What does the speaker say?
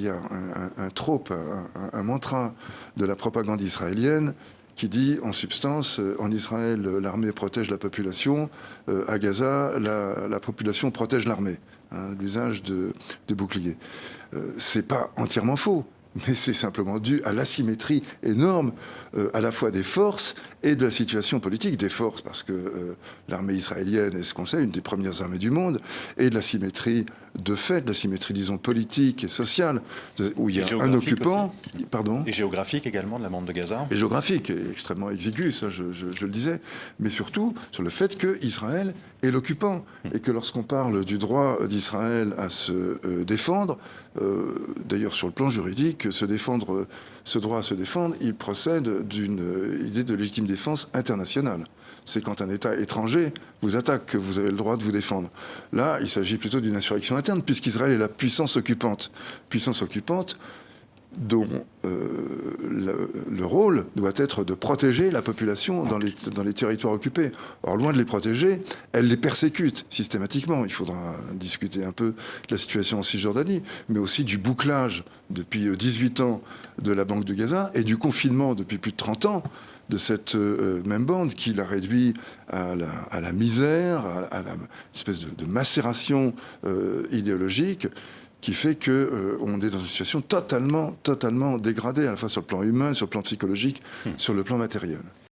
Il y a un trope, un mantra de la propagande israélienne qui dit, en substance, en Israël, l'armée protège la population, à Gaza, la population protège l'armée, hein, l'usage de boucliers. C'est pas entièrement faux, mais c'est simplement dû à l'asymétrie énorme, à la fois des forces et de la situation politique. Des forces, parce que l'armée israélienne est ce qu'on sait, une des premières armées du monde, et de l'asymétrie de fait, de l'asymétrie, disons, politique et sociale, où il y a un occupant... Aussi. Pardon ? Et géographique également de la bande de Gaza. Et géographique, extrêmement exigu, ça je le disais, mais surtout sur le fait qu'Israël est l'occupant, et que lorsqu'on parle du droit d'Israël à se défendre, d'ailleurs sur le plan juridique, ce droit à se défendre, il procède d'une idée de légitime défense internationale. C'est quand un État étranger vous attaque que vous avez le droit de vous défendre. Là, il s'agit plutôt d'une insurrection interne, puisqu'Israël est la puissance occupante. Puissance occupante dont le rôle doit être de protéger la population dans les territoires occupés. Or, loin de les protéger, elle les persécute systématiquement. Il faudra discuter un peu de la situation en Cisjordanie, mais aussi du bouclage depuis 18 ans de la bande de Gaza et du confinement depuis plus de 30 ans de cette même bande qui l'a réduit à la misère, à la espèce de macération idéologique qui fait qu'on est dans une situation totalement dégradée, à la fois sur le plan humain, sur le plan psychologique, sur le plan matériel.